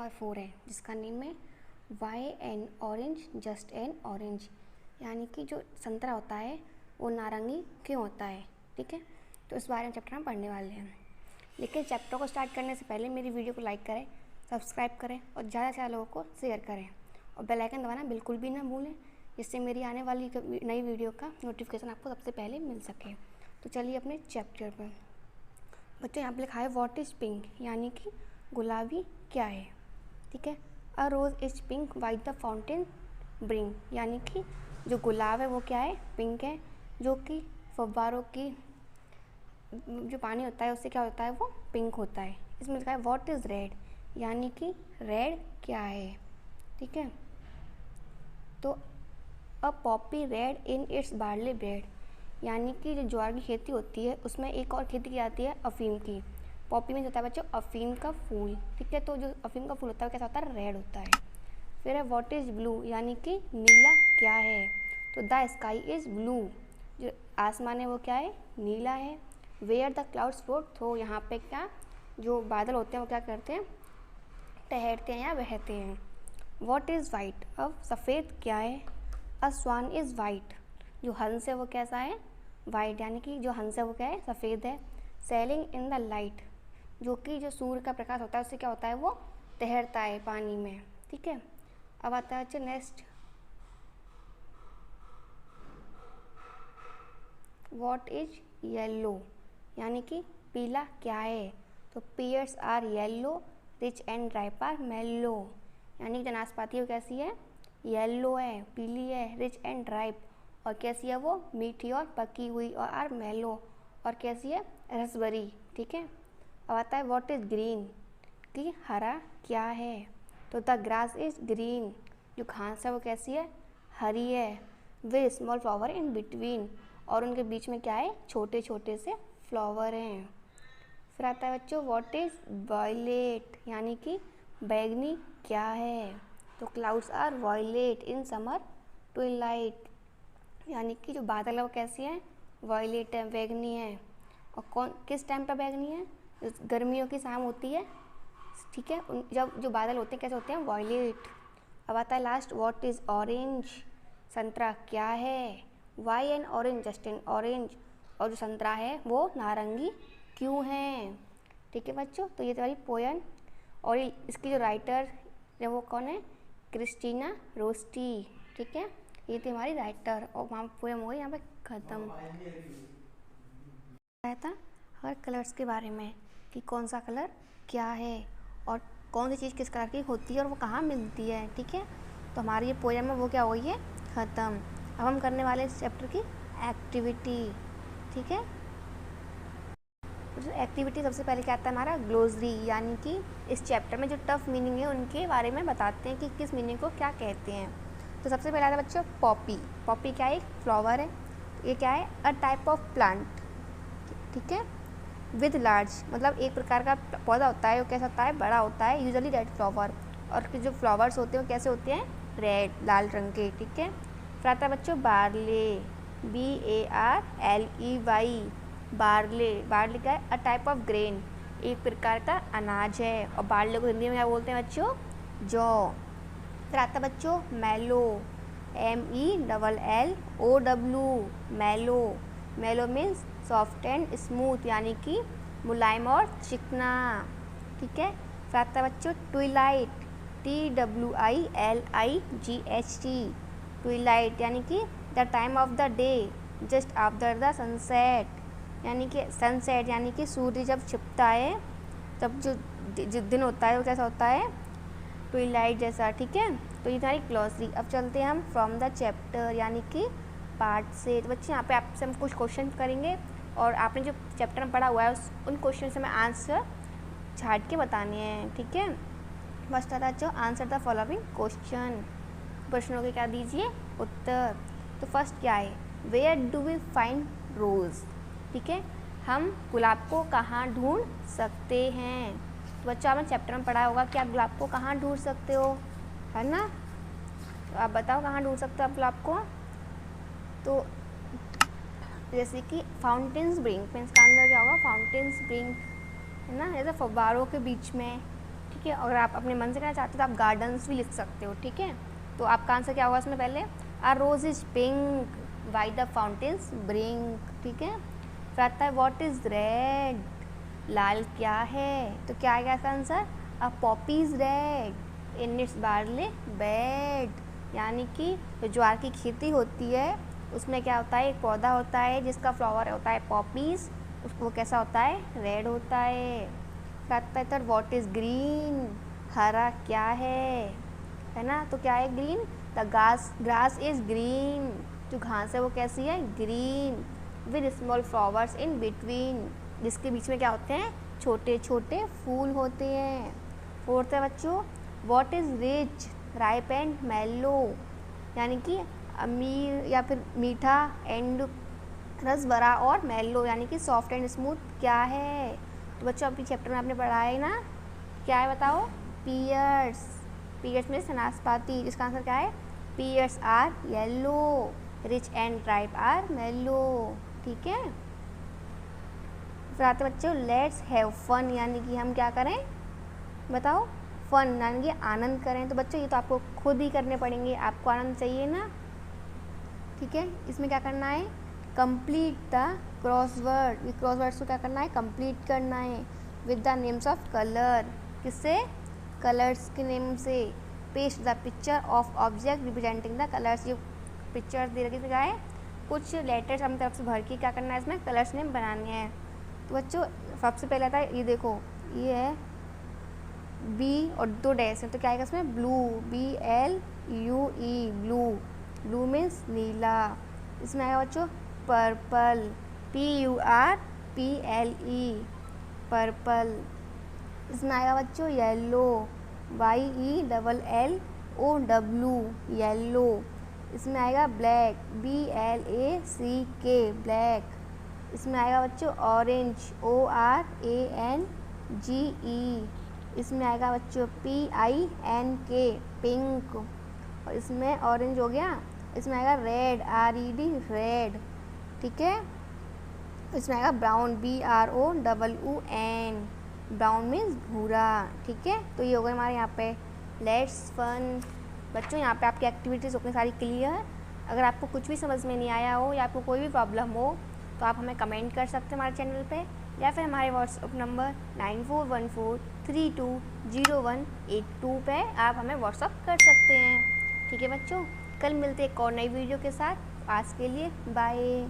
Number 4 है जिसका name है why an orange just an orange, यानी कि जो संतरा होता है वो नारंगी क्यों होता है। ठीक है, तो इस बारे में चैप्टर हम पढ़ने वाले हैं। लेकिन चैप्टर को स्टार्ट करने से पहले मेरी वीडियो को लाइक करें, सब्सक्राइब करें और ज़्यादा से ज़्यादा लोगों को शेयर करें और बेल आइकन दबाना बिल्कुल भी ना भूलें, जिससे मेरी आने वाली नई वीडियो का नोटिफिकेशन आपको सबसे पहले मिल सके। तो चलिए अपने चैप्टर पर। बच्चों यहाँ पे लिखा है व्हाट इज़ पिंक, यानी कि गुलाबी क्या है। ठीक है, a rose is pink white the fountain bring, यानी कि जो गुलाब है वो क्या है, पिंक है, जो कि फव्वारों की जो पानी होता है उससे क्या होता है, वो पिंक होता है। इसमें लिखा है व्हाट इज़ रेड, यानी कि रेड क्या है। ठीक है, तो a poppy red in its barley bread, यानी कि जो ज्वार की खेती होती है उसमें एक और खेती की जाती है अफीम की। पॉपी में होता है बच्चों अफीम का फूल। ठीक है, तो जो अफीम का फूल होता है वो कैसा होता है, रेड होता है। फिर है व्हाट इज़ ब्लू, यानी कि नीला क्या है। तो द स्काई इज़ ब्लू, जो आसमान है वो क्या है, नीला है। Where the clouds flow through, यहाँ पे क्या जो बादल होते हैं वो क्या करते हैं, ठहरते हैं या बहते हैं। व्हाट इज़ वाइट, अब सफ़ेद क्या है। अ स्वान इज़ वाइट, जो हंस है वो कैसा है, वाइट, यानी कि जो हंस है वो क्या है, सफ़ेद है। सेलिंग इन द लाइट, जो कि जो सूर्य का प्रकाश होता है उससे क्या होता है, वो तैरता है पानी में। ठीक है, अब आता है अच्छा नेक्स्ट, व्हाट इज येलो, यानी कि पीला क्या है। तो pears are yellow rich and ripe are mellow, यानी कि जो नाशपाती है वो कैसी है, येलो है, पीली है, रिच एंड राइप, और कैसी है वो, मीठी और पकी हुई, और आर मेलो, और कैसी है, रसभरी। ठीक है, अब आता है व्हाट इज़ ग्रीन, कि हरा क्या है। तो द ग्रास इज़ ग्रीन, जो घास है वो कैसी है, हरी है। With small flower in between, और उनके बीच में क्या है, छोटे छोटे से फ्लावर हैं। फिर आता है बच्चों व्हाट इज़ वायलेट, यानी कि बैगनी क्या है। तो clouds are violet in summer twilight, यानी कि जो बादल है वो कैसी है, वायलेट है, बैगनी है। और कौन किस टाइम पर बैगनी है, गर्मियों की शाम होती है। ठीक है, जब जो बादल होते हैं कैसे होते हैं, वायलेट। अब आता है लास्ट व्हाट इज़ ऑरेंज, संतरा क्या है। Why an orange just an orange, और जो संतरा है वो नारंगी क्यों है। ठीक है बच्चों, तो ये तुम्हारी पोयम, और इसकी जो राइटर है वो कौन है, क्रिस्टीना रोस्टी। ठीक है, ये थी हमारी राइटर, और वहाँ पोयम हो गई यहाँ पे ख़त्म। आया था हर कलर्स के बारे में कि कौन सा कलर क्या है और कौन सी चीज़ किस कलर की होती है और वो कहाँ मिलती है। ठीक है, तो हमारी ये पोयम है वो क्या हो गई है, ख़त्म। अब हम करने वाले इस चैप्टर की एक्टिविटी। ठीक है, तो एक्टिविटी सबसे पहले क्या आता है हमारा, ग्लोसरी, यानी कि इस चैप्टर में जो टफ मीनिंग है उनके बारे में बताते हैं कि किस मीनिंग को क्या कहते हैं। तो सबसे पहले आता है बच्चों पॉपी। पॉपी क्या है, एक फ्लावर है। ये क्या है, अ टाइप ऑफ प्लांट। ठीक है, विद लार्ज, मतलब एक प्रकार का पौधा होता है, वो कैसा होता है, बड़ा होता है, यूजुअली रेड फ्लावर, और जो फ्लावर्स होते हैं वो कैसे होते हैं, रेड, लाल रंग के। ठीक है, फिर आता है बच्चों बार्ले, BARLEY, बार्ले। बार्ले क्या है, अ टाइप ऑफ ग्रेन, एक प्रकार का अनाज है, और बार्ले को हिंदी में क्या बोलते हैं बच्चों, जौ। फिर आता है बच्चों mellow, MELLOW, mellow. Mellow means soft and smooth, यानी कि मुलायम और चिकना। ठीक है, फिर आता है बच्चों ट्विलाइट, TWILIGHT, ट्विलाइट, यानी कि the time of the day just after the sunset, यानी कि सनसेट यानी कि सूर्य जब छिपता है, तब जो दिन होता है वो कैसा होता है, ट्विलाइट जैसा। ठीक है, तो ये हमारी ग्लॉसरी। अब चलते हैं हम फ्रॉम द चैप्टर, यानी कि पार्ट से। तो बच्चे यहाँ पे आपसे हम कुछ क्वेश्चन करेंगे और आपने जो चैप्टर में पढ़ा हुआ है उन क्वेश्चन से मैं आंसर छाट के बताने हैं। ठीक है, फर्स्ट आता है जो आंसर द फॉलोइंग क्वेश्चन, प्रश्नों के क्या दीजिए उत्तर। तो फर्स्ट क्या है, वेयर डू वी फाइंड रोज़। ठीक है, हम गुलाब को कहाँ ढूंढ सकते हैं। तो बच्चों आपने चैप्टर में पढ़ा होगा कि आप गुलाब को कहाँ ढूंढ सकते हो, है ना। तो आप बताओ कहाँ ढूंढ सकते हो आप गुलाब को। तो जैसे कि फाउंटेन स्प्रिंग, इसका अंदर क्या होगा, फाउंटेन स्प्रिंग, है ना, जैसे फव्वारों के बीच में, ठीक है। अगर आप अपने मन से करना चाहते हो तो आप गार्डन्स भी लिख सकते हो, ठीक है। तो आपका आंसर क्या होगा इसमें? पहले a rose is pink why the fountains brink, ठीक है। फिर आता है व्हाट इज रेड, लाल क्या है, तो क्या आएगा इसका answer? A Poppy is red in it's barley bed, यानी कि जो ज्वार की खेती होती है उसमें क्या होता है, एक पौधा होता है जिसका फ्लावर होता है पॉपीज़, उसको कैसा होता है? रेड होता है। कहता है तर व्हाट इज़ ग्रीन, हरा क्या है ना, तो क्या है green? The grass is green, जो घास है वो कैसी है? Green, with small flowers in between, जिसके बीच में क्या होते हैं? छोटे छोटे फूल होते हैं। फोर्थ है बच्चों what is rich, ripe and मेलो, यानी कि अमीर या फिर मीठा एंड रस भरा और मेलो यानी कि सॉफ्ट एंड स्मूथ क्या है? तो बच्चों अभी चैप्टर में आपने पढ़ा है ना, क्या है बताओ? पीयर्स, पीयर्स में नाशपाती, जिसका आंसर क्या है? Pears are yellow, rich and ripe are mellow, ठीक है। फिर आते बच्चों लेट्स हैव फन, यानी कि हम क्या करें बताओ? फन यानी कि आनंद करें। तो बच्चों ये तो आपको खुद ही करने पड़ेंगे, आपको आनंद चाहिए ना, ठीक है। इसमें क्या करना है? कंप्लीट द क्रॉसवर्ड, ये क्रॉसवर्ड्स को क्या करना है? कंप्लीट करना है with the names of colour, किससे? कलर्स के नेम से। Paste the picture of object representing the colours, ये पिक्चर दे रखी है, कुछ लेटर्स अपनी तरफ से भर के क्या करना है इसमें? कलर्स नेम बनाने हैं। तो बच्चों सबसे पहले आता है ये देखो, ये है बी और दो डैश है, तो क्या आएगा इसमें? Blue, BLUE blue, blue means नीला। इसमें आएगा बच्चों पर्पल, PURPLE पर्पल। इसमें आएगा बच्चों येलो, YELLOW येलो। इसमें आएगा ब्लैक, BLACK ब्लैक। इसमें आएगा बच्चों ऑरेंज, ORANGE। इसमें आएगा बच्चों PINK पिंक, और इसमें ऑरेंज हो गया। इसमें आएगा रेड, RED रेड, ठीक है। इसमें आएगा ब्राउन, BROWN ब्राउन मीन्स भूरा, ठीक है। तो ये हो गया हमारे यहाँ पे लेट्स फन। बच्चों यहाँ पे आपकी एक्टिविटीज़ हो गई सारी क्लियर। अगर आपको कुछ भी समझ में नहीं आया हो या आपको कोई भी प्रॉब्लम हो तो आप हमें कमेंट कर सकते हैं हमारे चैनल पे, या फिर हमारे व्हाट्सएप नंबर 9414320182 पे आप हमें व्हाट्सएप कर सकते हैं, ठीक है बच्चों। कल मिलते हैं एक और नई वीडियो के साथ, आज के लिए बाय।